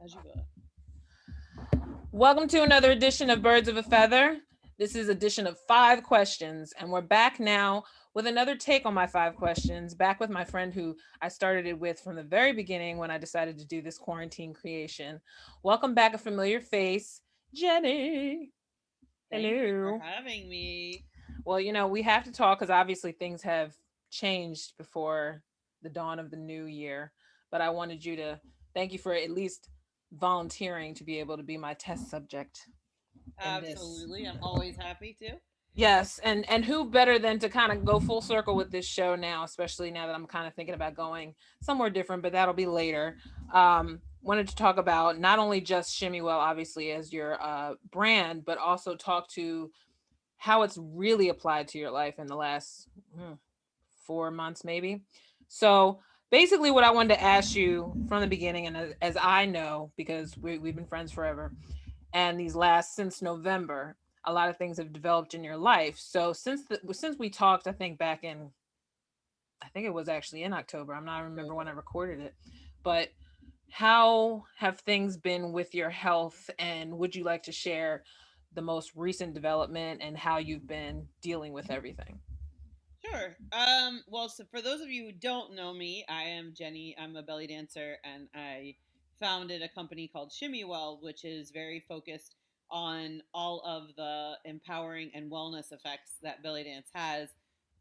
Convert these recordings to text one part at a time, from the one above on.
As you were. Welcome to another edition of Birds of a Feather. This is edition of 5 questions, and we're back now with another take on my 5 questions. Back with my friend who I started it with from the very beginning when I decided to do this quarantine creation. Welcome back, a familiar face, Jenny. Thank you for Hello. having me. Well, we have to talk because obviously things have changed before the dawn of the new year. But I wanted you to thank you for at least volunteering to be able to be my test subject in this. Absolutely. I'm always happy to. Yes, and who better than to kind of go full circle with this show now, especially now that I'm kind of thinking about going somewhere different, but that'll be later. Wanted to talk about not only just Shimmy Well, obviously, as your brand, but also talk to how it's really applied to your life in the last 4 months, maybe. So basically, what I wanted to ask you from the beginning, and as I know, because we've been friends forever, and these last since November, a lot of things have developed in your life. So since we talked, I think back in, I think it was actually in October. I'm not remember when I October. recorded it, but how have things been with your health, and would you like to share the most recent development and how you've been dealing with everything? Sure. Well, so for those of you who don't know me, I am Jenny. I'm a belly dancer, and I founded a company called Shimmy Well, which is very focused on all of the empowering and wellness effects that belly dance has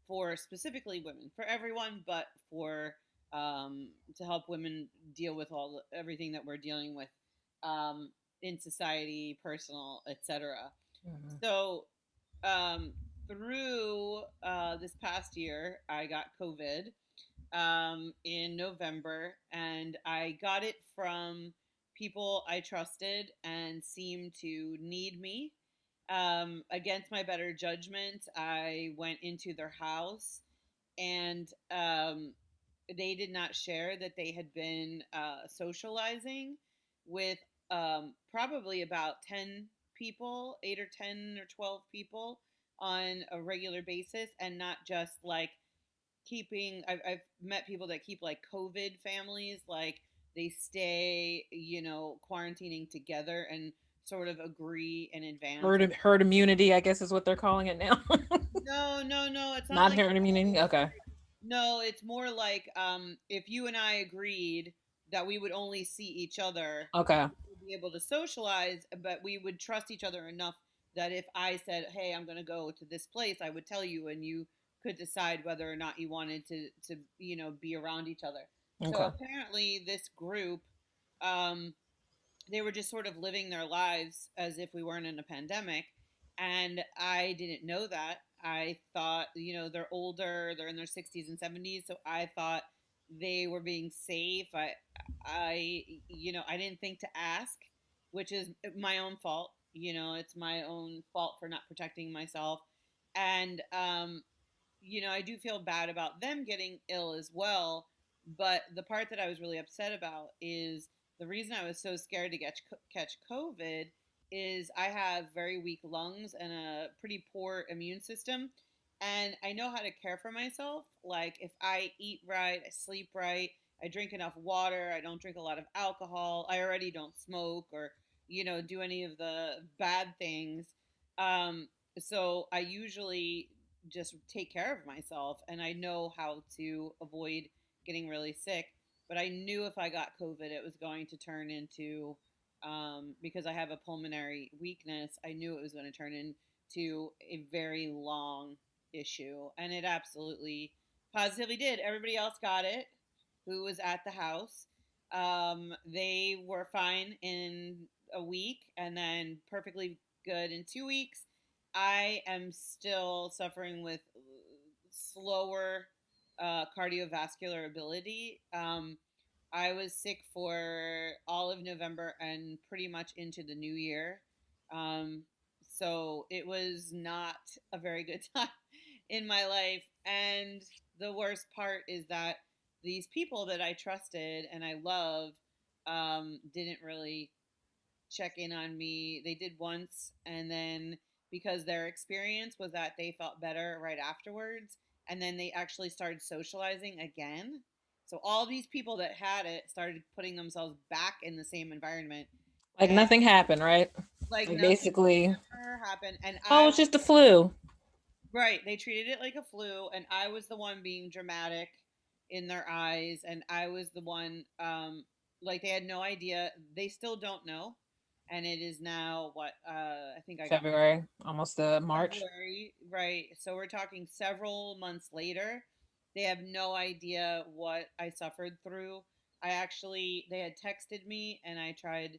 for specifically women, for everyone, but for to help women deal with everything that we're dealing with um, in society, personal, etc. Mhm. So um, through this past year, I got COVID in November, and I got it from people I trusted and seemed to need me. Against my better judgment, I went into their house, and they did not share that they had been socializing with probably about 10 people, 8 or 10 or 12 people on a regular basis, and not just like I've met people that keep like COVID families, like they stay, quarantining together and sort of agree in advance. Herd immunity, I guess is what they're calling it now. No, no, no, it's not Not like herd immunity. Okay. no, it's more like if you and I agreed that we would only see each other, Okay. we'd be able to socialize, but we would trust each other enough that if I said, "Hey, I'm going to go to this place," I would tell you, and you could decide whether or not you wanted to be around each other. So Okay. apparently, this group, um, they were just sort of living their lives as if we weren't in a pandemic, and I didn't know that. I thought, they're older, they're in their 60s and 70s, so I thought they were being safe. I didn't think to ask, which is my own fault. It's my own fault for not protecting myself. And I do feel bad about them getting ill as well. But the part that I was really upset about is the reason I was so scared to catch COVID is I have very weak lungs and a pretty poor immune system. And I know how to care for myself. Like if I eat right, I sleep right, I drink enough water, I don't drink a lot of alcohol, I already don't smoke or, do any of the bad things. Um, so I usually just take care of myself and I know how to avoid getting really sick. But I knew if I got COVID, it was going to turn into, because I have a pulmonary weakness, I knew it was going to turn into a very long issue. And it absolutely positively did. Everybody else got it who was at the house. They were fine in a week and then perfectly good in 2 weeks. I am still suffering with slower cardiovascular ability. I was sick for all of November and pretty much into the new year. Um, so it was not a very good time in my life. And the worst part is that these people that I trusted and I love didn't really check in on me. They did once, and then because their experience was that they felt better right afterwards, and then they actually started socializing again. So all these people that had it started putting themselves back in the same environment, Like and nothing happened, right? like Like nothing basically, ever happened. And oh, I it's just the flu. Right, they treated it like a flu, and I was the one being dramatic in their eyes, and I was the one, like they had no idea. They still don't know, and it is now what, I think I got February, almost March. February, right? So we're talking several months later. They have no idea what I suffered through. They had texted me, and I tried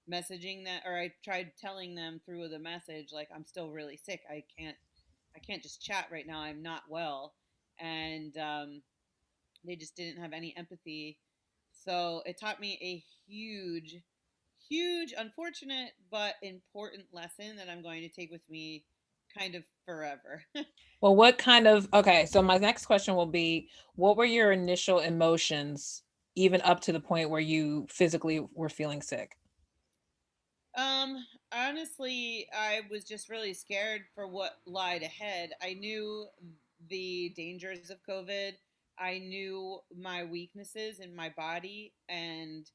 messaging that, or I tried telling them through the message, like, I'm still really sick. I can't just chat right now. I'm not well. And they just didn't have any empathy. So it taught me a huge, huge, unfortunate, but important lesson that I'm going to take with me kind of forever. Well, what kind of, okay, so my next question will be, what were your initial emotions, even up to the point where you physically were feeling sick? Honestly, I was just really scared for what lied ahead. I knew the dangers of COVID. I knew my weaknesses in my body and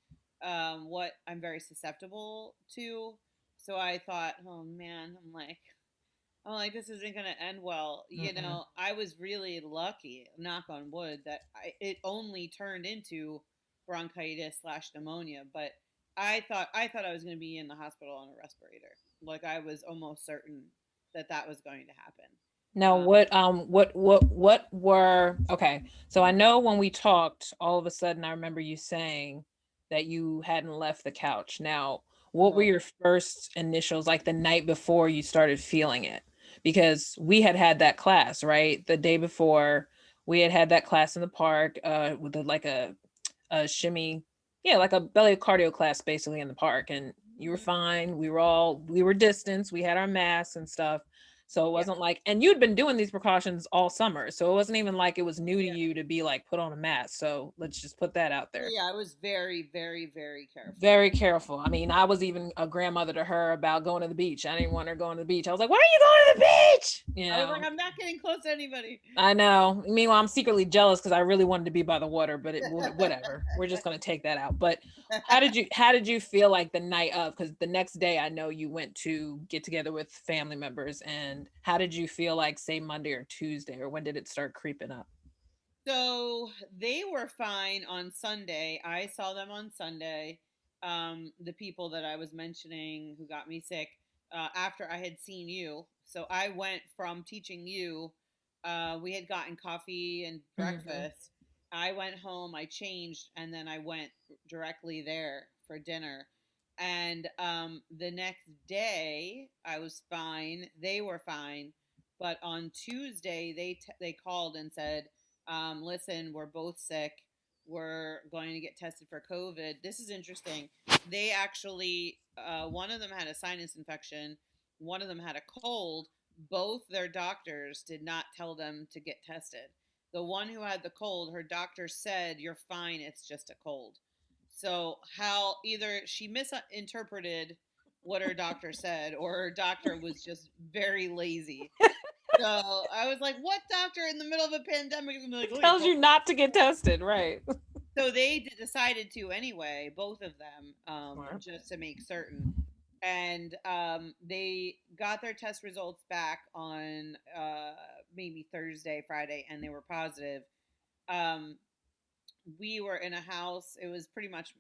what I'm very susceptible to. So I thought, oh man, I'm like, this isn't going to end well. Mm-mm. I was really lucky, knock on wood, that it only turned into bronchitis slash pneumonia. But I thought I was going to be in the hospital on a respirator. Like I was almost certain that that was going to happen. Now, Um, what were, okay, so I know when we talked, all of a sudden I remember you saying that you hadn't left the couch. Now, what were no, your first initials, like the night before you started feeling it? Because we had had that class, right? The day before, we had had that class in the park, with like a shimmy, yeah, like a belly cardio class basically in the park. And you were mhm, fine. We were distanced. We had our masks and stuff. So it yeah, wasn't like, and you'd been doing these precautions all summer. So it wasn't even like it was new to yeah. you to be like, put on a mask. So let's just put that out Oh there. yeah, I was very, very, very careful. Very careful. I mean, I was even a grandmother to her about going to the beach. I didn't want her going to the beach. I was like, why are you going to the beach? You I was like, know, I'm not getting close to anybody. I know. Meanwhile, I'm secretly jealous because I really wanted to be by the water, but whatever. We're just gonna take that out. But how did you feel like the night of? Because the next day, I know you went to get together with family members, and how did you feel like, say, Monday or Tuesday, or when did it start creeping up? So they were fine on Sunday. I saw them on Sunday. The people that I was mentioning who got me sick after I had seen you. So I went from teaching you. We had gotten coffee and Hmm. breakfast. I went home, I changed, and then I went directly there for dinner. And the next day, I was fine. They were fine. But on Tuesday, they called and said, listen, we're both sick. We're going to get tested for COVID. This is interesting. They actually, one of them had a sinus infection, one of them had a cold. Both their doctors did not tell them to get tested. The one who had the cold, her doctor said, you're fine, it's just a cold. So, how either she misinterpreted what her doctor said, or her doctor was just very lazy. So I was like, "What doctor in the middle of a pandemic is gonna be like, It oh, you're tells both?" you not to get tested, right? So they decided to anyway, both of them, Smart. just to make certain. And they got their test results back on maybe Thursday, Friday, and they were positive. Um, we were in a house. It was pretty much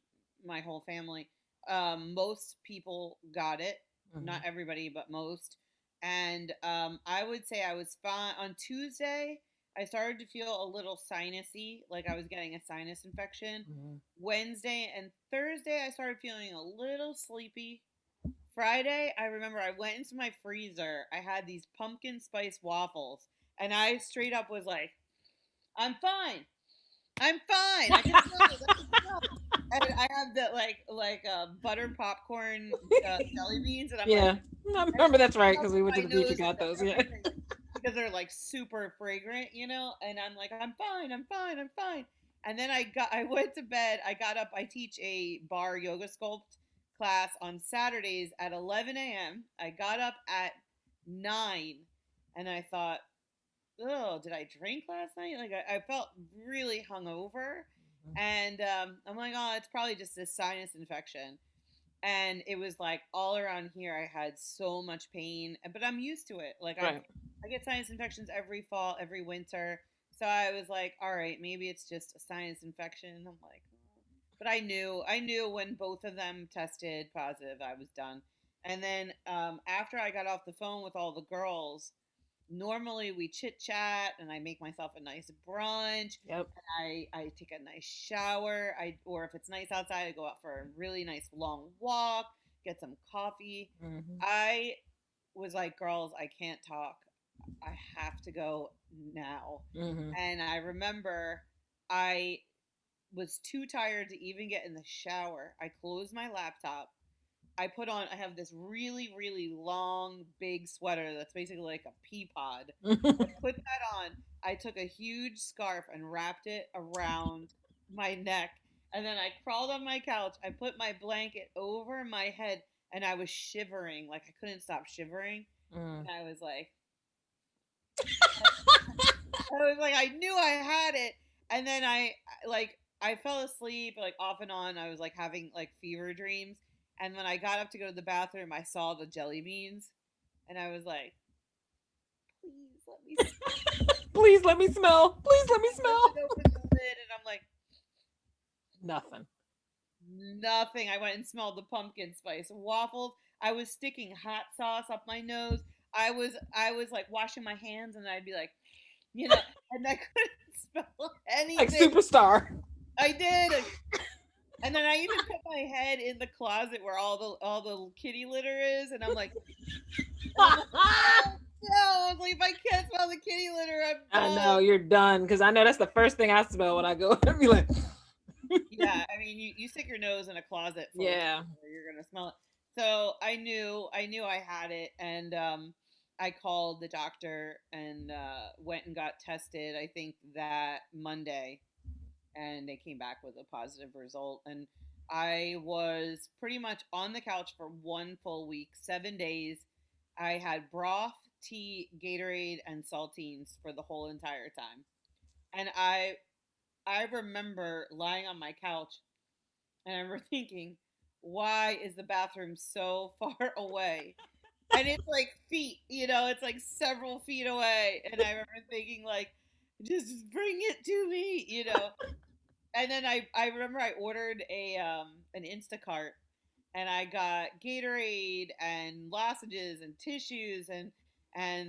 my whole family. Most people got it, not Hmm. everybody, but most. And I would say I was fine on Tuesday. I started to feel a little sinusy, like I was getting a sinus infection. Hmm. Wednesday and Thursday, I started feeling a little sleepy. Friday, I remember I went into my freezer. I had these pumpkin spice waffles, and I straight up was like, "I'm fine. I'm fine. I can smell it. I can smell it." And I have the butter popcorn jelly beans, and I'm like, Yeah, I and remember, that's right, it's up because we went my to the beach and nose got and those. Yeah. everything because they're like super fragrant, And I'm like, I'm fine. I'm fine. I'm fine. And then I went to bed. I got up. I teach a bar yoga sculpt class on Saturdays at 11 a.m. I got up at 9, and I thought, oh, did I drink last night? Like I felt really hungover. And I'm like, oh, it's probably just this sinus infection. And it was like all around here I had so much pain, but I'm used to it. Like Right. I get sinus infections every fall, every winter. So I was like, all right, maybe it's just a sinus infection. I'm like, "Oh." But I knew when both of them tested positive, I was done. And then after I got off the phone with all the girls, normally we chit chat and I make myself a nice brunch. Yep. I take a nice shower. Or if it's nice outside, I go out for a really nice long walk, get some coffee. Hmm. I was like, girls, I can't talk. I have to go now. Hmm. And I remember I was too tired to even get in the shower. I closed my laptop. I have this really, really long, big sweater that's basically like a pea pod. I put that on. I took a huge scarf and wrapped it around my neck. And then I crawled on my couch. I put my blanket over my head and I was shivering. Like I couldn't stop shivering. Mm. And I was like, I knew I had it. And then I fell asleep like off and on. I was like having like fever dreams. And when I got up to go to the bathroom, I saw the jelly beans, and I was like, "Please let me smell." Please let me smell. Please let me And smell. then open the lid, and I'm like, Nothing. nothing. I went and smelled the pumpkin spice waffles. I was sticking hot sauce up my nose. I was like washing my hands, and I'd be like, and I couldn't smell Like anything. superstar. I did. And then I even put my head in the closet where all the kitty litter is, and I'm like, oh no! I was like, if I can't smell the kitty litter, I'm I done. know you're done because I know that's the first thing I smell when I go. I'd be like, Yeah, I mean, you stick your nose in a closet full of kitty yeah. litter, you're gonna smell it. So I knew I had it, and I called the doctor and went and got tested. I think that Monday, and they came back with a positive result. And I was pretty much on the couch for one full week, 7 days. I had broth, tea, Gatorade, and saltines for the whole entire time. And I remember lying on my couch and I remember thinking, why is the bathroom so far away? And it's like feet, it's like several feet away. And I remember thinking like, just bring it to me. And then I remember I ordered a an Instacart, and I got Gatorade and lozenges and tissues and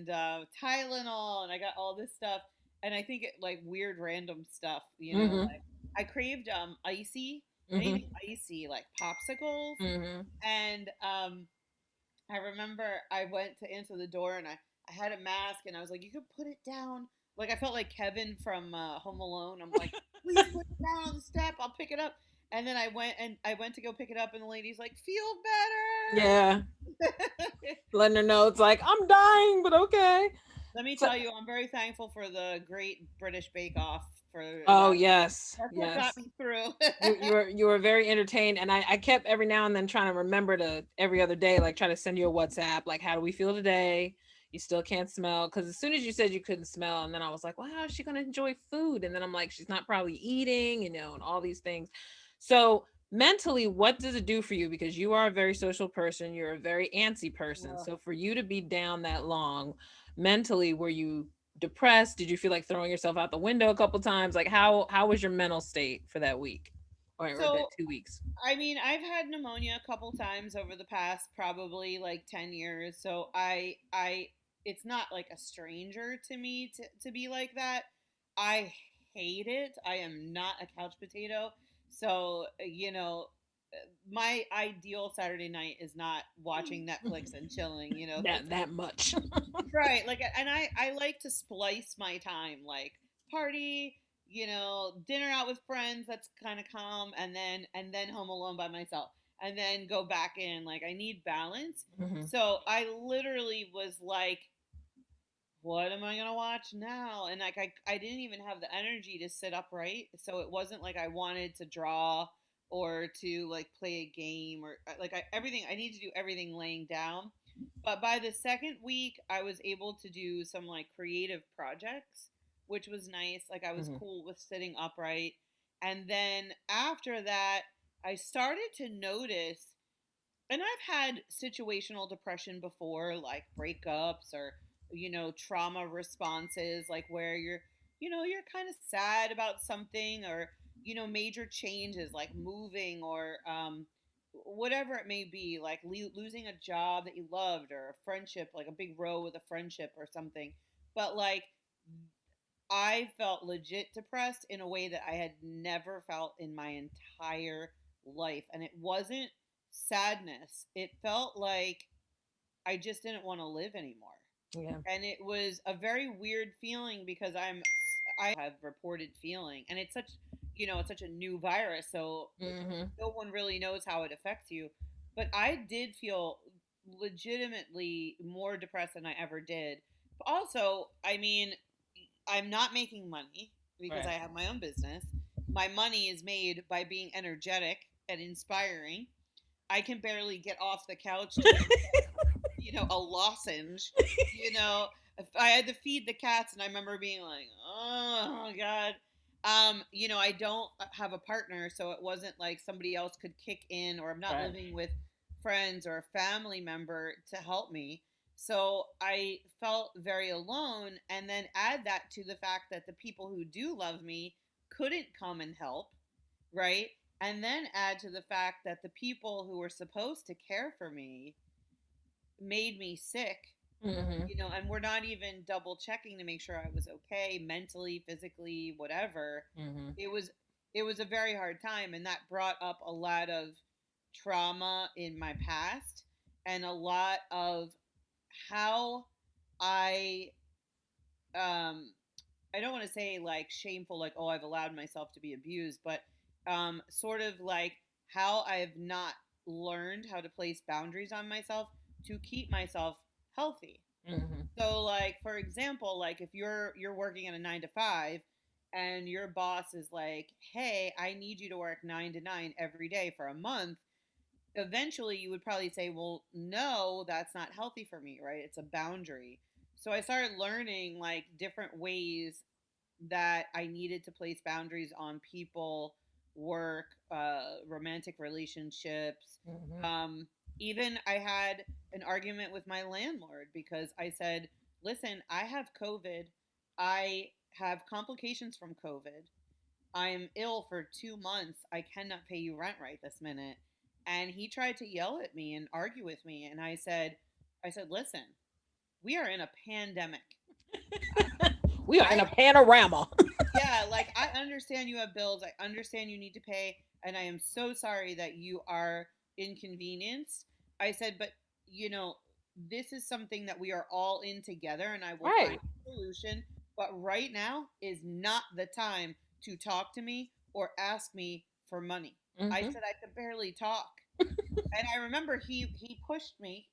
Tylenol, and I got all this stuff, and I think it like weird random stuff, Mm-hmm. like I craved icy, anything Mm-hmm. icy like popsicles, Mm-hmm. and I remember I went to answer the door and I had a mask and I was like, you could put it down. Like I felt like Kevin from Home Alone. I'm like, please put it down on the step. I'll pick it up. And then I went to go pick it up and the lady's like, feel Yeah. better. Letting her know it's like I'm dying, but okay. Let me So, tell you, I'm very thankful for the Great British Bake Off for oh that. yes, That's what got yes. me through. You were very entertained, and I kept every now and then trying to remember to every other day, like try to send you a WhatsApp, like how do we feel today? You still can't smell because as soon as you said you couldn't smell, and then I was like, well, how is she going to enjoy food? And then I'm like, she's not probably eating, and all these things. So mentally, what does it do for you? Because you are a very social person, you're a very antsy person. Ugh. So for you to be down that long, mentally, were you depressed? Did you feel like throwing yourself out the window a couple times? Like how was your mental state for that week or that So 2 weeks? I mean, I've had pneumonia a couple times over the past probably like 10 years. So it's not like a stranger to me to be like that. I hate it. I am not a couch potato. So, my ideal Saturday night is not watching Netflix and chilling, That much. right. Like, and I like to splice my time, like party, dinner out with friends. That's kind of calm, and then home alone by myself, and then go back in. Like, I need balance. Hmm. So I literally was like, what am I gonna watch now? And like, I didn't even have the energy to sit upright. So it wasn't like I wanted to draw or to like play a game or like everything. I need to do everything laying down. But by the second week, I was able to do some like creative projects, which was nice. Like I was Hmm. cool with sitting upright. And then after that, I started to notice, and I've had situational depression before, like breakups or, trauma responses, like where you're kind of sad about something, or, major changes like moving, or whatever it may be, like losing a job that you loved, or a friendship, like a big row with a friendship or something. But like, I felt legit depressed in a way that I had never felt in my entire life. And it wasn't sadness. It felt like I just didn't want to live anymore. Yeah. And it was a very weird feeling because I have reported feeling, and it's such a new virus, so Mm-hmm. no one really knows how it affects you. But I did feel legitimately more depressed than I ever did. But also, I mean, I'm not making money because I Right. have my own business. My money is made by being energetic and inspiring. I can barely get off the couch to a lozenge. If I had to feed the cats, and I remember being like, oh god. I don't have a partner, so it wasn't like somebody else could kick in, or I'm not Right. living with friends or a family member to help me. So I felt very alone, and then add that to the fact that the people who do love me couldn't come and help, right? And then add to the fact that the people who were supposed to care for me made me sick, Mm-hmm. and we're not even double checking to make sure I was okay mentally, physically, whatever. Mm-hmm. It was a very hard time, and that brought up a lot of trauma in my past, and a lot of how I um I don't want to say like shameful, like, oh, I've allowed myself to be abused, but sort of like how I have not learned how to place boundaries on myself to keep myself healthy. Mm-hmm. So, like, for example, like if you're working at a 9 to 5, and your boss is like, "Hey, I need you to work 9 to 9 every day for a month." Eventually, you would probably say, "Well, no, that's not healthy for me, right? It's a boundary." So I started learning like different ways that I needed to place boundaries on people, work, romantic relationships. Mm-hmm. Um, Even I had an argument with my landlord because I said, listen, I have COVID. I have complications from COVID. I'm ill for 2 months. I cannot pay you rent right this minute. And he tried to yell at me and argue with me. And I said, listen, we are in a pandemic. We are in I a panorama. Yeah, like, I understand you have bills. I understand you need to pay, and I am so sorry that you are inconvenienced. I said, but this is something that we are all in together, and I will find Right. a solution. But right now is not the time to talk to me or ask me for money. I Mm-hmm. said I could barely talk, and I remember he pushed me,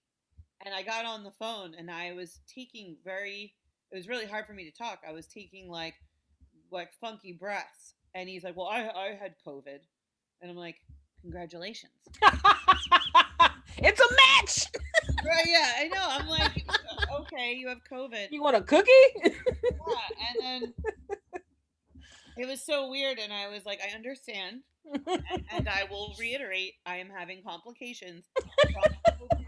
and I got on the phone, and I was taking very. It was really hard for me to talk. I was taking like funky breaths. And he's like, "Well, I had COVID," and I'm like, "Congratulations." It's a match. Right? Yeah, I know. I'm like, "Okay, you have COVID." You want a cookie? Yeah, and then it was so weird, and I was like, "I understand," and I will reiterate, I am having complications from COVID.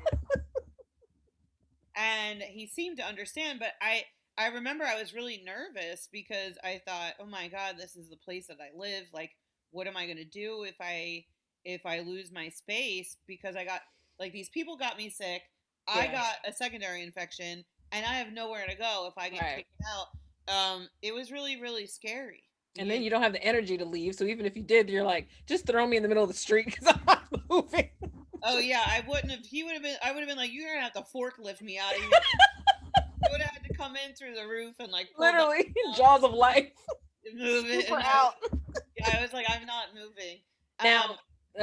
And he seemed to understand, but I remember I was really nervous because I thought, oh my god, this is the place that I live. Like, what am I going to do if I lose my space? Because I got, like, these people got me sick, I Yeah. got a secondary infection, and I have nowhere to go if I get Right. kicked out. It was really, really scary. And You then you don't have the energy to leave. So even if you did, you're like, just throw me in the middle of the street because I'm not moving. Oh yeah, I wouldn't have. He would have been. I would have been like, "You're gonna have to forklift me out of here." I would have had to come in through the roof and like pull down Literally, jaws of life. and move it. Super And out. I was like, I'm not moving. Now,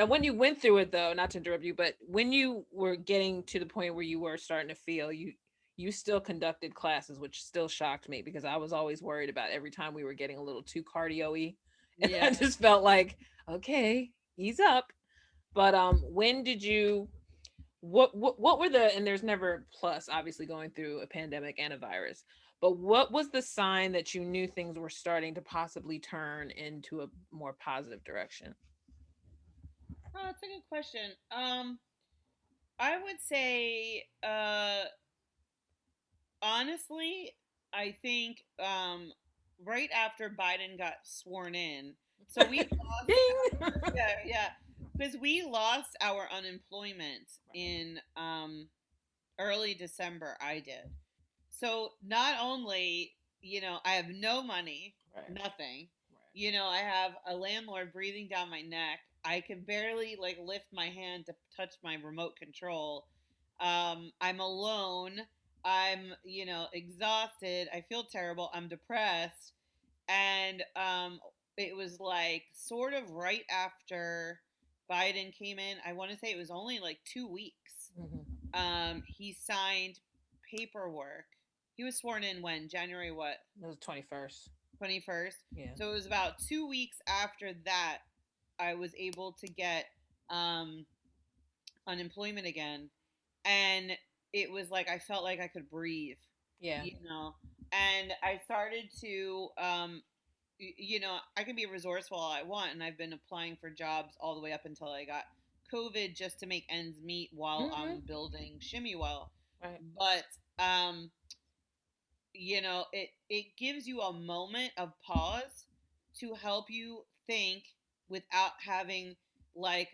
when you went through it, though, not to interrupt you, but when you were getting to the point where you were starting to feel you still conducted classes, which still shocked me because I was always worried about every time we were getting a little too cardio-y, and Yeah. I just felt like, okay, ease up. But when did you? What were the? And there's never plus obviously going through a pandemic and a virus. But what was the sign that you knew things were starting to possibly turn into a more positive direction? Oh, that's a good question. I would say, honestly, I think right after Biden got sworn in, so we lost. Ding. Yeah, yeah, because we lost our unemployment in early December. I did. So not only, I have no money, Right. nothing. Right. I have a landlord breathing down my neck. I can barely like lift my hand to touch my remote control. I'm alone. I'm, exhausted. I feel terrible. I'm depressed. And it was like sort of right after Biden came in. I want to say it was only like 2 weeks. Hmm. He signed paperwork. He was sworn in when? January what? It was 21st. 21st. Yeah. So it was about 2 weeks after that I was able to get um, unemployment again. And it was like I felt like I could breathe, Yeah. you know. And I started to, I can be resourceful all I want. And I've been applying for jobs all the way up until I got COVID just to make ends meet while Hmm. I'm building Shimmy Well. Right. But it gives you a moment of pause to help you think without having like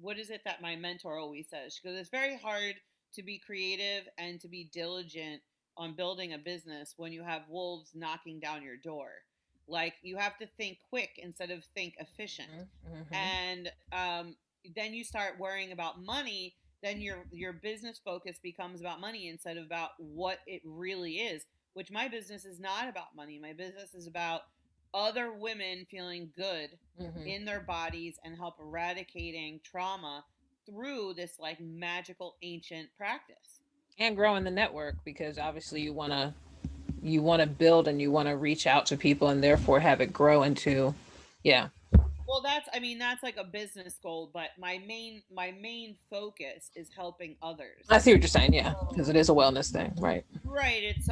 what is it that my mentor always says? Because it's very hard to be creative and to be diligent on building a business when you have wolves knocking down your door. Like you have to think quick instead of think efficient. Hmm. Hmm. And then you start worrying about money. Then your business focus becomes about money instead of about what it really is. Which my business is not about money. My business is about other women feeling good Hmm. in their bodies and help eradicating trauma through this like magical ancient practice. And growing the network, because obviously you want to build and you want to reach out to people and therefore have it grow into, yeah. Well, that's like a business goal, but my main focus is helping others. I see what you're saying, yeah, because So, it is a wellness thing, right? right, it's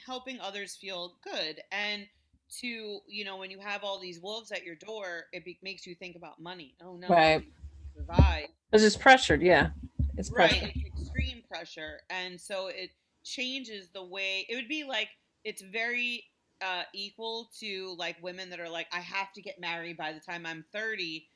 helping others feel good and to, when you have all these wolves at your door, makes you think about money. Oh no, how am Right. I going to survive? Because it's pressured, yeah. It's Right, pressure. it's extreme pressure, and so it changes the way it would be like it's very equal to like women that are like I have to get married by the time I'm 30,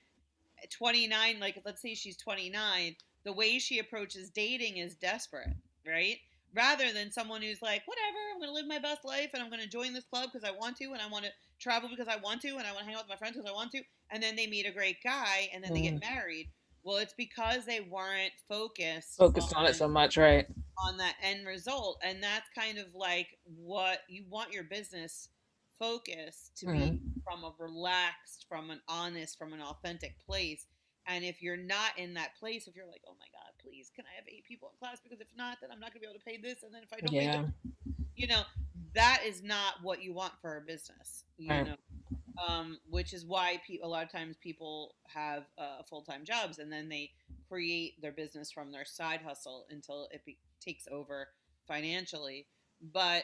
29. Like let's say she's 29, the way she approaches dating is desperate, right? Rather than someone who's like whatever, I'm going to live my best life and I'm going to join this club because I want to and I want to travel because I want to and I want to hang out with my friends because I want to, and then they meet a great guy and then they get Mm. married. Well, it's because they weren't focused Focused on it so much, right? on that end result, and that's kind of like what you want your business focus to be, Hmm. from a relaxed, from an honest, from an authentic place. And if you're not in that place, if you're like, oh my god, please can I have 8 people in class, because if not, then I'm not going to be able to pay this, and then if I don't pay this, Yeah. you know that is not what you want for a business, Right. which is why a lot of times people have full-time jobs and then they create their business from their side hustle until takes over financially. But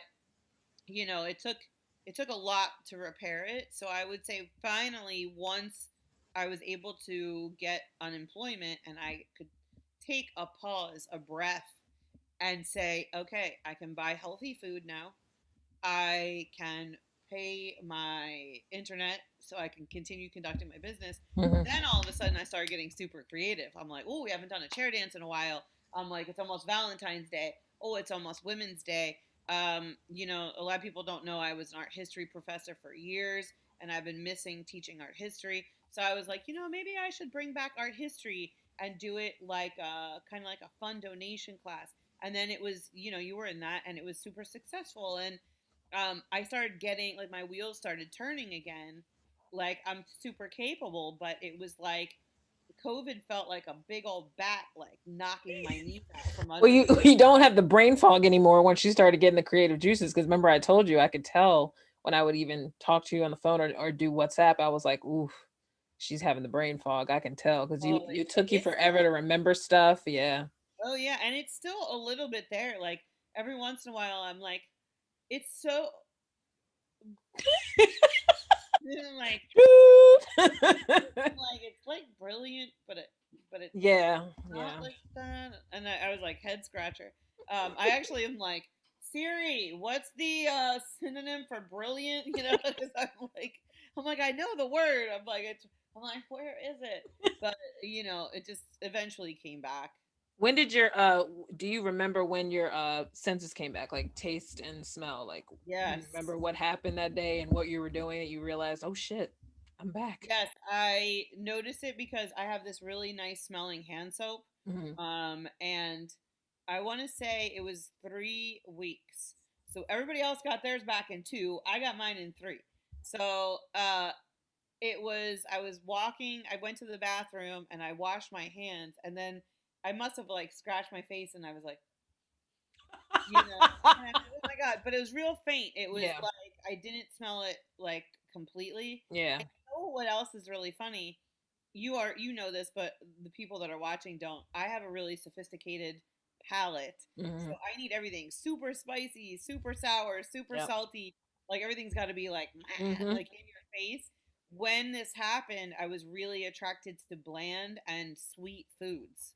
it took a lot to repair it. So I would say finally, once I was able to get unemployment and I could take a pause, a breath, and say, okay, I can buy healthy food now. I can pay my internet so I can continue conducting my business. Hmm. Then all of a sudden, I started getting super creative. I'm like, oh, we haven't done a chair dance in a while. I'm like, it's almost Valentine's Day. Oh, it's almost Women's Day. A lot of people don't know I was an art history professor for years, and I've been missing teaching art history. So I was like, maybe I should bring back art history and do it like kind of like a fun donation class. And then it was, you were in that, and it was super successful. And I started getting like my wheels started turning again. Like I'm super capable, but it was like COVID felt like a big old bat, like knocking my knees out from Well, under you me. you don't have the brain fog anymore once you started getting the creative juices. Because remember, I told you I could tell when I would even talk to you on the phone or do WhatsApp. I was like, ooh, she's having the brain fog. I can tell because you Oh, you took you it's forever still, to remember stuff. Yeah. oh yeah, and it's still a little bit there. Like every once in a while I'm like, it's so like it's like brilliant, but it's Yeah, not yeah. like that. And I was like head scratcher. I actually am like, Siri, what's the synonym for brilliant? You know, because I'm like I know the word. I'm like where is it? But you know, it just eventually came back. When did your do you remember when your senses came back, like taste and smell? Like, do you Yes. remember what happened that day and what you were doing that you realized, "Oh shit, I'm back." Yes, I noticed it because I have this really nice smelling hand soap. Mhm. And I want to say it was 3 weeks. So everybody else got theirs back in 2. I got mine in 3. So I was walking, I went to the bathroom and I washed my hands. And then I must have like scratched my face and I was like, you know, and I was like, oh my God. But it was real faint. It was Yeah. like, I didn't smell it like completely. Yeah. And you know what else is really funny? You know this, but the people that are watching don't. I have a really sophisticated palate, so Mhm. I need everything super spicy, super sour, super Yep. salty. Like everything's got to be like Mhm. like in your face. When this happened, I was really attracted to bland and sweet foods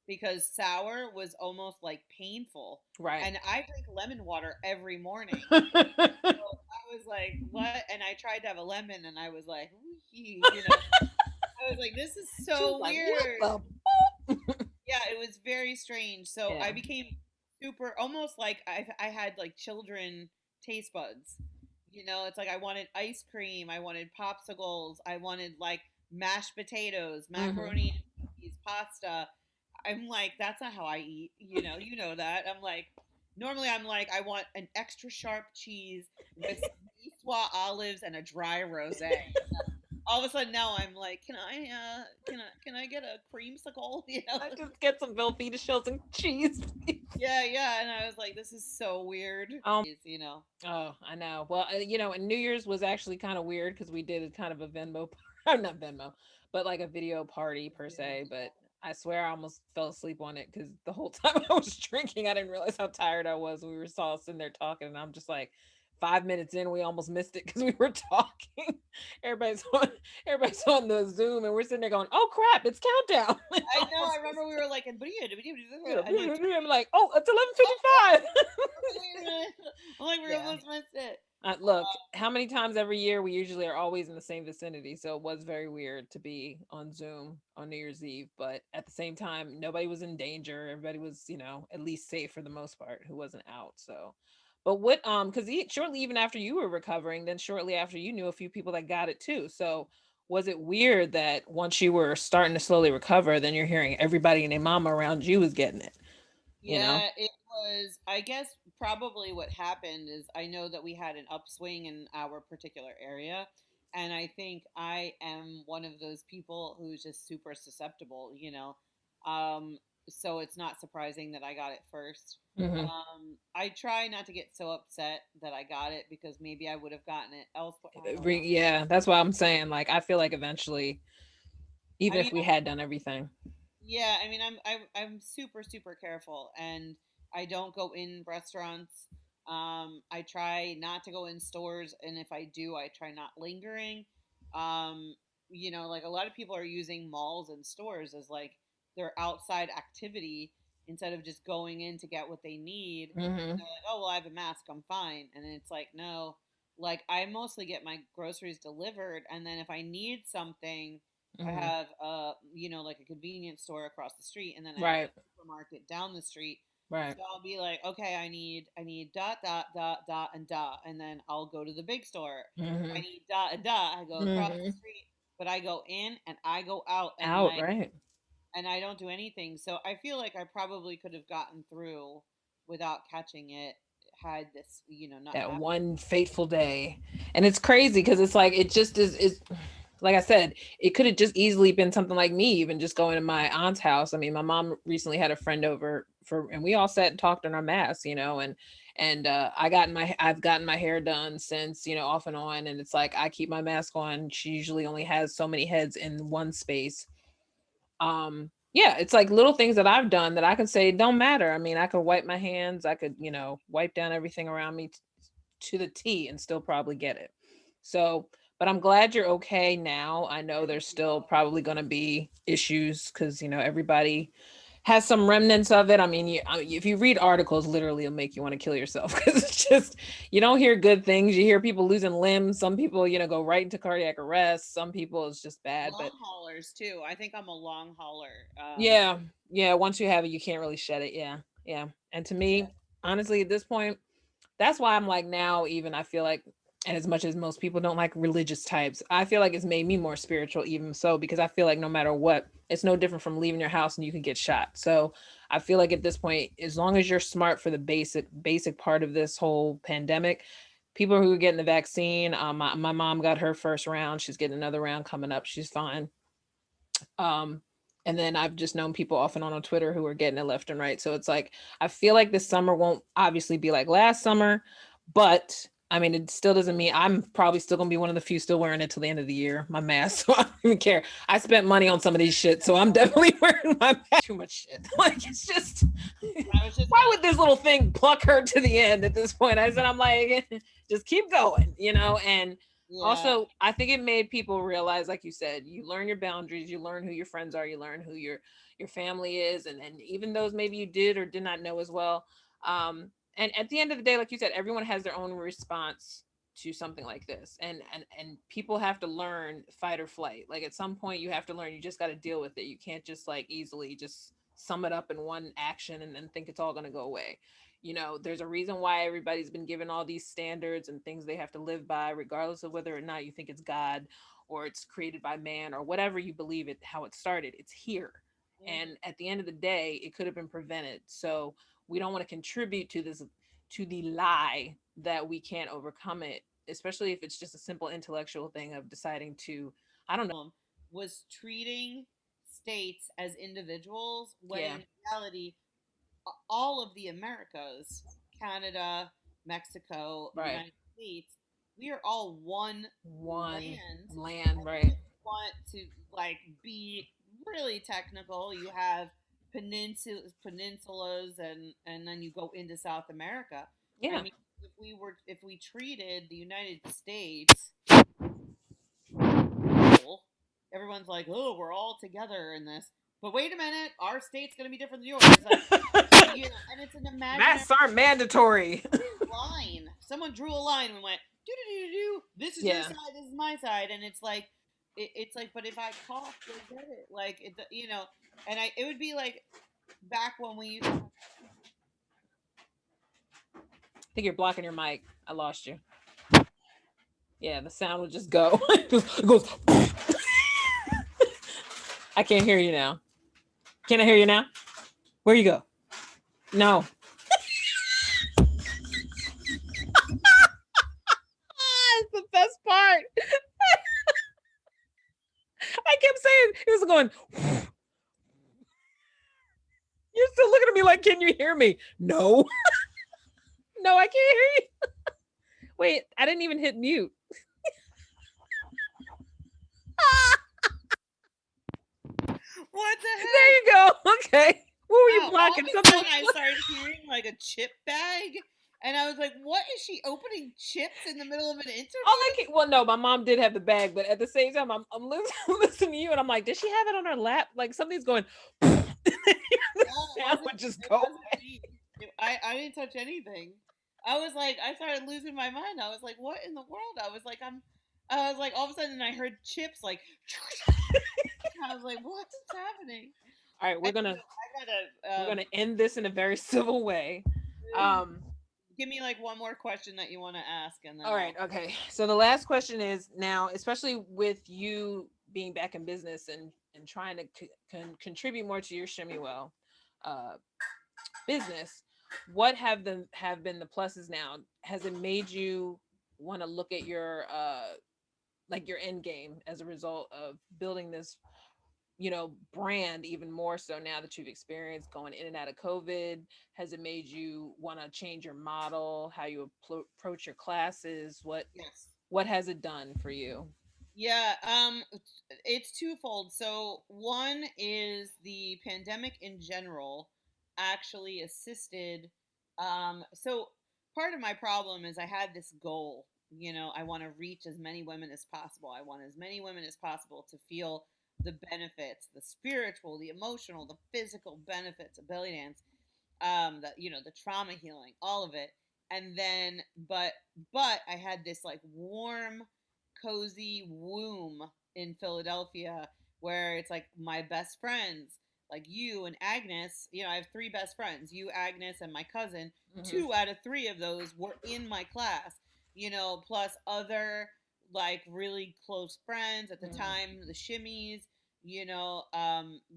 because sour was almost like painful. Right. And I drink lemon water every morning. So I was like, what? And I tried to have a lemon and I was like, you know, I was like, this is She was so like, "What weird. the?" Yeah, it was very strange. So Yeah. I became super, almost like I had like children taste buds. You know, it's like I wanted ice cream, I wanted popsicles, I wanted like mashed potatoes, Mhm. macaroni and cheese, pasta. I'm like, that's not how I eat. You know that. I'm like, normally I'm like, I want an extra sharp cheese with some Niçoise olives and a dry rosé. All of a sudden now I'm like, can I get a creamsicle? You know? I just get some Velveeta shells and cheese, please. Yeah, yeah. And I was like, this is so weird. You know. Oh, I know. Well, and New Year's was actually kind of weird because we did kind of a Venmo, not Venmo, but like a video party per se. But I swear I almost fell asleep on it because the whole time I was drinking, I didn't realize how tired I was. We were all sitting there talking, and I'm just like, 5 minutes in, we almost missed it because we were talking. everybody's on, everybody's on the Zoom, and we're sitting there going, "Oh crap, it's countdown!" And I know. I almost remember we missed were it. like, Yeah, and like, I'm like, "Oh, it's oh, 11:55." okay, wait a minute. I'm like, we Yeah. almost missed it. Look, how many times every year we usually are always in the same vicinity, so it was very weird to be on Zoom on New Year's Eve. But at the same time, nobody was in danger. Everybody was, at least safe for the most part, who wasn't out. So, but what, because shortly even after you were recovering, then shortly after you knew a few people that got it too. So, was it weird that once you were starting to slowly recover, then you're hearing everybody and their mama around you was getting it? You know? Yeah, it was. I guess probably what happened is I know that we had an upswing in our particular area. And I think I am one of those people who's just super susceptible, you know. Um, so it's not surprising that I got it first. Hmm. I try not to get so upset that I got it because maybe I would have gotten it elsewhere. I don't know. Yeah, that's why I'm saying. Like, I feel like eventually, I even mean, if we had done everything. yeah, I mean, I'm super super careful, and I don't go in restaurants. I try not to go in stores, and if I do, I try not lingering. Um, you know, like a lot of people are using malls and stores as like their outside activity instead of just going in to get what they need. And Hmm. they're like, oh well, I have a mask, I'm fine. And then it's like, no, like I mostly get my groceries delivered, and then if I need something I Hmm. have you know, like a convenience store across the street, and then I have Right. a supermarket down the street. Right. So I'll be like, okay, I need dot dot dot dot and dot, and then I'll go to the big store. If I Hmm. need dot and dot, I go across the Hmm. street. But I go in and I go out, and Out. like, Right. and I don't do anything. So I feel like I probably could have gotten through without catching it had this, you know, not That happened. one fateful day, and it's crazy because it's like it just is. Like I said, it could have just easily been something like me, even just going to my aunt's house. I mean, my mom recently had a friend over and we all sat and talked in our masks, and I've gotten my hair done since, off and on, and it's like I keep my mask on. She usually only has so many heads in one space. Yeah, it's like little things that I've done that I can say don't matter. I mean, I could wipe my hands, I could, wipe down everything around me to the T and still probably get it. So, but I'm glad you're okay now. I know Thank there's you. still probably going to be issues because, everybody has some remnants of it. I mean, if you read articles, literally it'll make you want to kill yourself because it's just, you don't hear good things. You hear people losing limbs. Some people, go right into cardiac arrest. Some people it's just bad. But Long haulers too. I think I'm a long hauler. yeah, yeah, once you have it, you can't really shed it. Yeah, yeah. And to me, honestly, at this point, that's why I'm like now, even I feel like, and as much as most people don't like religious types, I feel like it's made me more spiritual, even so, because I feel like no matter what, it's no different from leaving your house and you can get shot. So I feel like at this point, as long as you're smart for the basic part of this whole pandemic, people who are getting the vaccine, my mom got her first round. She's getting another round coming up. She's fine. Um, and then I've just known people off and on Twitter who are getting it left and right. So it's like I feel like this summer won't obviously be like last summer, but I mean it still doesn't mean I'm probably still gonna be one of the few still wearing it till the end of the year, my mask. So I don't even care. I spent money on some of these shit, so I'm definitely wearing my mask. Too much shit. Like it's just I was just why gonna. would this little thing pluck her to the end at this point? I said, I'm like, just keep going. And Yeah. also, I think it made people realize, like you said, you learn your boundaries, you learn who your friends are, you learn who your family is, and even those maybe you did or did not know as well. And at the end of the day, like you said, everyone has their own response to something like this, and people have to learn fight or flight. Like at some point, you have to learn. You just got to deal with it. You can't just like easily just sum it up in one action and then think it's all going to go away. There's a reason why everybody's been given all these standards and things they have to live by, regardless of whether or not you think it's God or it's created by man or whatever you believe it, how it started. It's here. Mhm. And at the end of the day, it could have been prevented. So we don't want to contribute to the lie that we can't overcome it, especially if it's just a simple intellectual thing of deciding to, I don't know. Was treating states as individuals when Yeah, in reality all of the Americas, Canada, Mexico, right. United States, we are all one One land. land, And right. if you want to like be really technical, you have peninsulas and then you go into South America. I Yeah. mean, if we treated the United States whole, everyone's like, "Oh, we're all together in this." But wait a minute, our state's going to be different than yours. Like, and it's an imaginary Masks aren't mandatory. line. Someone drew a line and went, "Do do do do do. This is your Yeah. side. This is my side." And it's like, it's like, but if I cough, they get it. Like and it would be like back when we used to have. I think you're blocking your mic. I lost you. Yeah, the sound would just go. It goes. I can't hear you now. Can I hear you now? Where you go? No. That's the best part. I kept saying he was going. You're still looking at me like, can you hear me? No. No, I can't hear you. Wait, I didn't even hit mute. What the There heck? you go. Okay. What were you Oh, all of blocking? a Something. sudden I started hearing like a chip bag, and I was like, "What is she opening chips in the middle of an All I interview?" can, well, no, my mom did have the bag, but at the same time, I'm listening to you, and I'm like, did she have it on her lap? Like something's going. The No, it sound wasn't. would just It go wasn't away. me. I didn't touch anything. I was like, I started losing my mind. I was like, what in the world? I was like, all of a sudden I heard chips like. I was like, what is happening? All right, I, we're I gotta gonna end this in a very civil way. Um, give me like one more question that you want to ask, and then all I'll. right, okay. So the last question is now, especially with you being back in business and trying to contribute more to your Shimmywell uh, business, what have been the pluses now? Has it made you want to look at your like your end game as a result of building this brand even more so now that you've experienced going in and out of COVID? Has it made you want to change your model, how you approach your classes? what Yes. what has it done for you? Yeah, it's twofold. So one is the pandemic in general actually assisted. So part of my problem is I had this goal. I want to reach as many women as possible. I want as many women as possible to feel the benefits, the spiritual, the emotional, the physical benefits of belly dance, the the trauma healing, all of it. And then but I had this like warm, cozy womb in Philadelphia where it's like my best friends, like you and Agnes. I have three best friends, you, Agnes, and my cousin. Mm-hmm. Two out of three of those were in my class, plus other like really close friends at the Mm-hmm. time, the shimmies,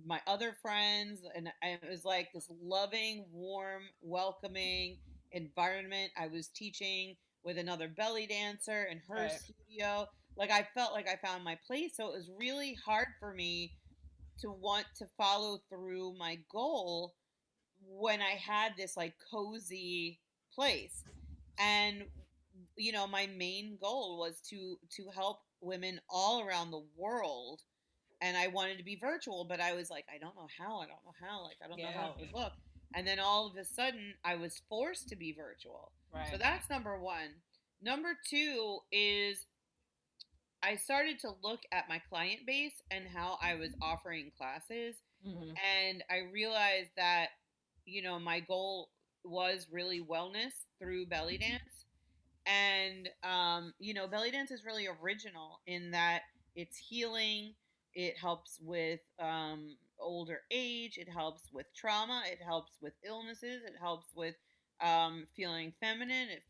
my other friends. And it was like this loving, warm, welcoming environment. I was teaching with another belly dancer in her Right. studio. Like I felt like I found my place. So it was really hard for me to want to follow through my goal when I had this like cozy place. And my main goal was to help women all around the world, and I wanted to be virtual, but I was like, I don't know how. I don't know how. Like, I don't know Yeah. how it would look. And then all of a sudden, I was forced to be virtual. So Right. that's number one. Number two is I started to look at my client base and how I was offering classes. Mm-hmm. And I realized that, my goal was really wellness through belly dance. And belly dance is really original in that it's healing. It helps with older age. It helps with trauma. It helps with illnesses. It helps with feeling feminine. It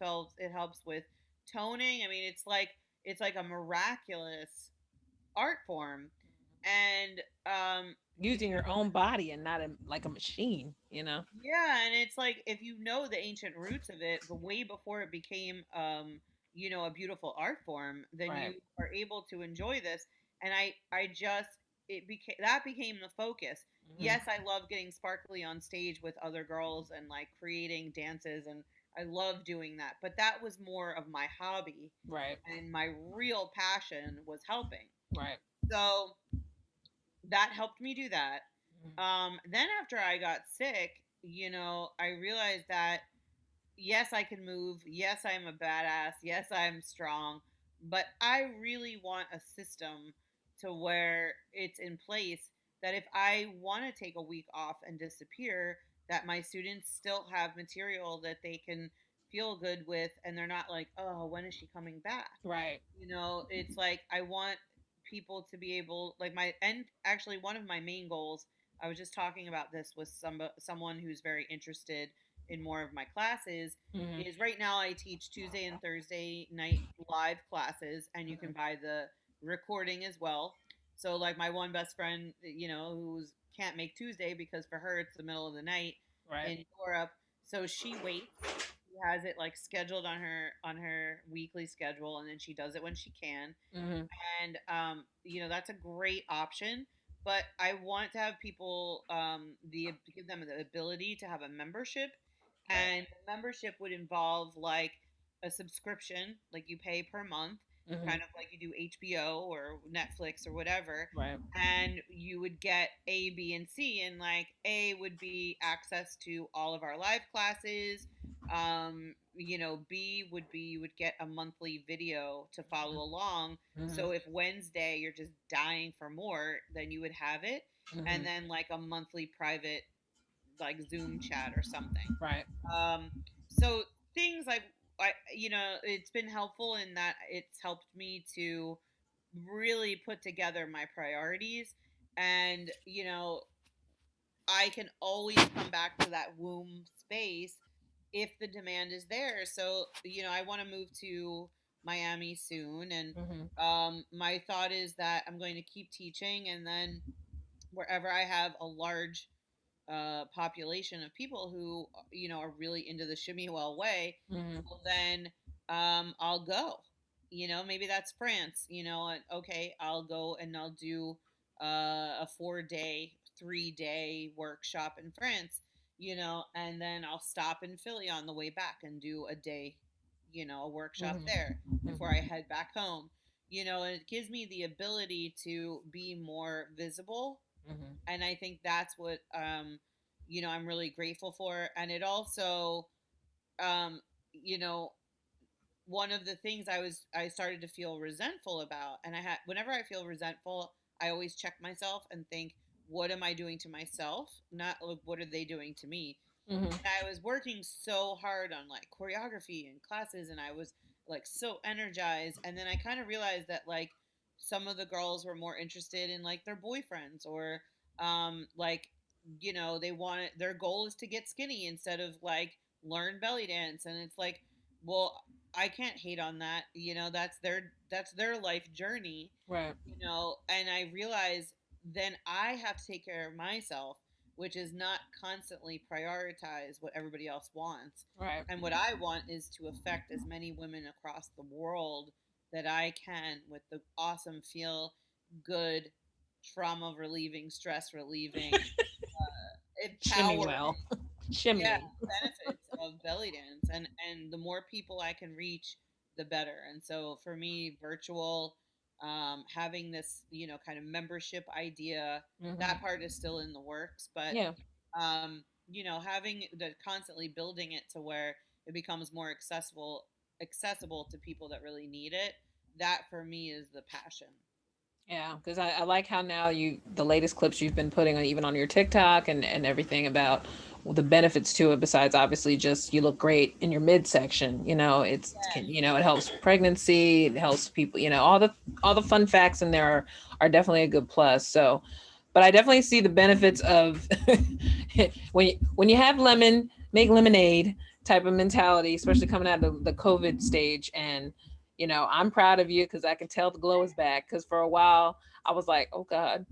helps with toning. I mean, it's like a miraculous art form. And Using your own body and not like a machine, you know? yeah, and it's like if you know the ancient roots of it, the way before it became a beautiful art form, then Right. you are able to enjoy this. And I just it became that became the focus. Mm-hmm. Yes, I love getting sparkly on stage with other girls and like creating dances, and I love doing that. But that was more of my hobby, Right. and my real passion was helping. Right. So that helped me do that. Mm-hmm. Then after I got sick, I realized that yes, I can move. Yes, I'm a badass. Yes, I'm strong. But I really want a system to where it's in place that if I want to take a week off and disappear, that my students still have material that they can feel good with, and they're not like, oh, when is she coming back? Right. It's like I want people to be able, like, my and actually one of my main goals, I was just talking about this with someone who's very interested in more of my classes, Mm-hmm. is right now I teach Tuesday and Thursday night live classes, and you can Mm-hmm. buy the recording as well. So like my one best friend, who's can't make Tuesday because for her it's the middle of the night Right. in Europe, so she waits. She has it like scheduled on her weekly schedule, and then she does it when she can. Mm-hmm. And that's a great option. But I want to have people, give them the ability to have a membership, Right. and the membership would involve like a subscription, like you pay per month, Mm-hmm. kind of like you do HBO or Netflix or whatever. Right. And you would get A, B, and C. And like A would be access to all of our live classes. B would be you would get a monthly video to follow along. Mm-hmm. So if Wednesday you're just dying for more, then you would have it. Mm-hmm. And then like a monthly private like Zoom chat or something. Right. So things like it's been helpful in that it's helped me to really put together my priorities. And I can always come back to that womb space if the demand is there. So I want to move to Miami soon, and Mm-hmm. my thought is that I'm going to keep teaching, and then wherever I have a large population of people who are really into the shimmy well way, Mm-hmm. well then I'll go. Maybe that's France. And okay, I'll go and I'll do a 4-day, 3-day workshop in France. And then I'll stop in Philly on the way back and do a day, a workshop there Mm-hmm. before I head back home. and it gives me the ability to be more visible. Hmm. And I think that's what I'm really grateful for. And it also, um, you know, one of the things I started to feel resentful about, and I had whenever I feel resentful, I always check myself and think, what am I doing to myself? Not like, what are they doing to me? Hmm. I was working so hard on like choreography and classes, and I was like so energized. And then I kind of realized that like some of the girls were more interested in like their boyfriends, or like they wanted, their goal is to get skinny instead of like learn belly dance. And it's like, well, I can't hate on that. That's their life journey. Right. And I realize then I have to take care of myself, which is not constantly prioritize what everybody else wants. Right. And what I want is to affect as many women across the world that I can with the awesome, feel good, trauma relieving, stress relieving, Shimmy empowering, well. yeah, Shimmy. benefits of belly dance. And the more people I can reach, the better. And so for me, virtual, having this kind of membership idea, Hmm. that part is still in the works. But Yeah. having the constantly building it to where it becomes more accessible to people that really need it, that for me is the passion. Yeah, because I like how now the latest clips you've been putting on even on your TikTok and everything about the benefits to it. Besides, obviously, just you look great in your midsection. It helps pregnancy. It helps people. All the fun facts in there are definitely a good plus. So, but I definitely see the benefits of when you have lemon, make lemonade type of mentality, especially coming out of the COVID stage. And I'm proud of you because I can tell the glow is back. Because for a while I was like, oh God,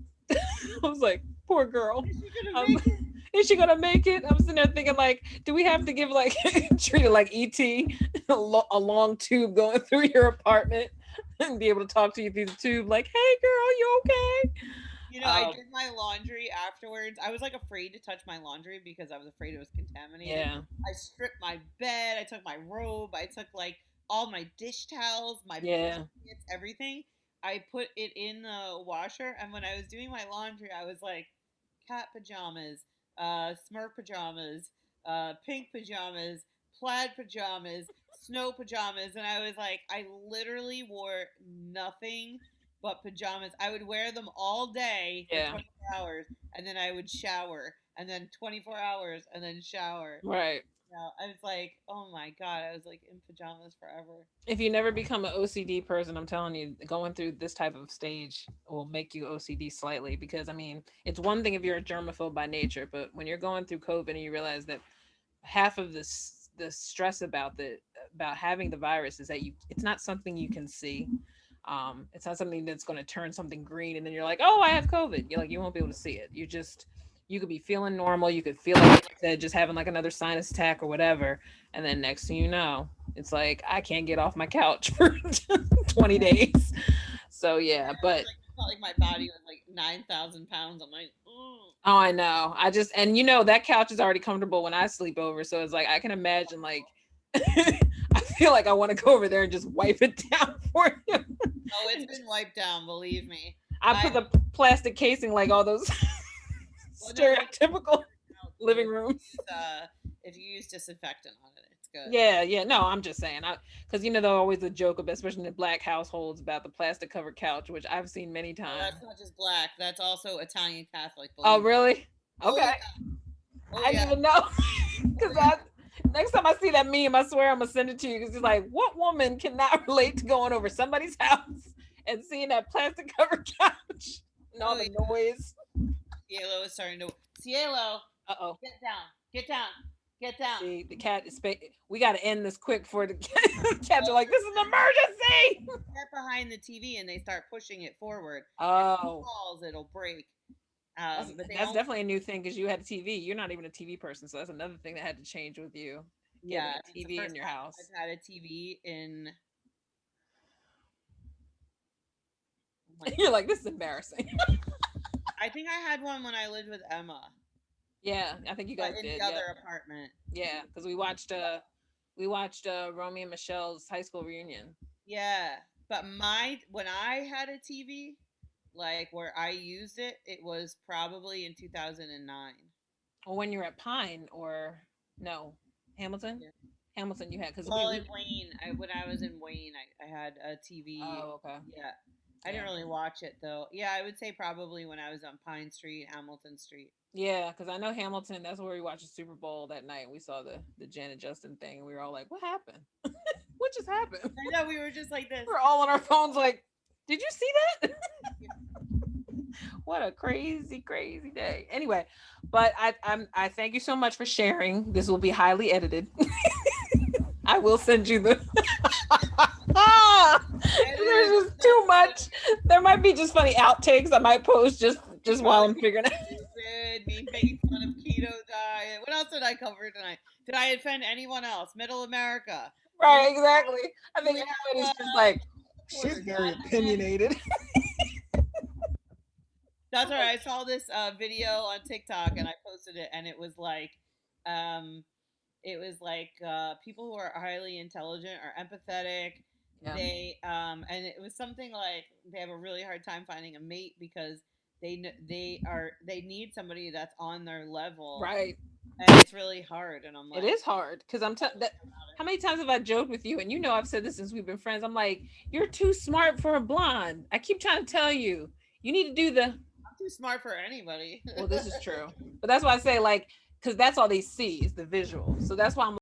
I was like, poor girl. Is she gonna Um, make it? is she gonna make it? I'm sitting there thinking like, do we have to give like treat it like ET, a long tube going through your apartment and be able to talk to you through the tube, like, hey girl, you okay? I Um, did my laundry afterwards. I was like afraid to touch my laundry because I was afraid it was contaminated. yeah, I stripped my bed, I took my robe, I took like all my dish towels, my yeah, blankets, everything. I put it in the washer, and when I was doing my laundry, I was like, cat pajamas, smurf pajamas, pink pajamas, plaid pajamas, snow pajamas, and I was like, I literally wore nothing but pajamas. I would wear them all day for yeah, 24 hours, and then I would shower, and then 24 hours, and then shower. right. I was like, oh my god, I was like in pajamas forever. If you never become an OCD person, I'm telling you, going through this type of stage will make you OCD slightly. Because I mean, it's one thing if you're a germaphobe by nature, but when you're going through COVID and you realize that half of the stress about having the virus is that it's not something you can see. It's not something that's going to turn something green and then you're like, oh, I have COVID. You're like, you won't be able to see it. You could be feeling normal. You could feel like you said, just having like another sinus attack or whatever. And then next thing you know, it's like, I can't get off my couch for 20 Yeah, days. So yeah. yeah, It was but like, felt like my body was like 9,000 pounds. I'm like, oh. oh, I know. And that couch is already comfortable when I sleep over. So it's like, I can imagine, like, I feel like I want to go over there and just wipe it down for you. Oh, it's been wiped down. Believe me. I I put the plastic casing like all those Well, no, you can stereotypical clean it out too living rooms. if you use disinfectant on it. It's good. Yeah, yeah. No, I'm just saying. Because there's always a joke about, especially in the black households, about the plastic covered couch, which I've seen many Oh, times. that's not just black. That's also Italian Catholic. Oh, Believe me. really? Oh Okay. yeah. Oh I didn't yeah. even know. Oh Because yeah. next time I see that meme, I swear I'm gonna send it to you. Because it's like, what woman cannot relate to going over somebody's house and seeing that plastic covered couch and all Oh the yeah. noise? Cielo is starting to. Cielo, Uh oh. get down. Get down. Get down. See, the cat is. We got to end this quick for the cats are Oh, like, this is an emergency. get behind the TV and they start pushing it forward. And if it Oh, falls, it'll break. that's But they that's only. definitely a new thing because you had a TV. You're not even a TV person, so that's another thing that had to change with you getting Yeah, a it's the TV in first your time house. I've had a TV in. Oh my You're god. like, this is embarrassing. I think I had one when I lived with Emma, Yeah, I think you but guys in the did. other Yep. apartment. Yeah, because we watched Romy and Michelle's high school reunion. Yeah. But my when I had a TV, like where I used it, it was probably in 2009. Or when you're at Pine, or no, Hamilton? Yeah. Hamilton you had, because Well, in we Wayne, when I was in Wayne, I had a TV. oh, okay. Yeah, I didn't Yeah. really watch it though. Yeah, I would say probably when I was on Pine Street, Hamilton Street. Yeah, because I know Hamilton, that's where we watched the Super Bowl that night. We saw the Janet Justin thing, and we were all like, what happened? What just happened? I know we were just like this. We're all on our phones like, did you see that? What a crazy, crazy day. Anyway, but I thank you so much for sharing. This will be highly edited. I will send you the there's just too much. There might be just funny outtakes I might post just while I'm figuring it out. Me making fun of keto diet. What else did I cover tonight? Did I offend anyone else? Middle America. Right, exactly. I think We everybody's have, just like, she's very opinionated. That's all right. I saw this video on TikTok and I posted it, and um, it was like people who are highly intelligent are empathetic. Yeah. And it was something like they have a really hard time finding a mate because they need somebody that's on their level, Right. and it's really hard. And I'm like, it is hard because how many times have I joked with you? And you know, I've said this since we've been friends. I'm like, you're too smart for a blonde. I keep trying to tell you, you need to do the. I'm too smart for anybody. Well, this is true, but that's why I say like, because that's all they see is the visual. So that's why I'm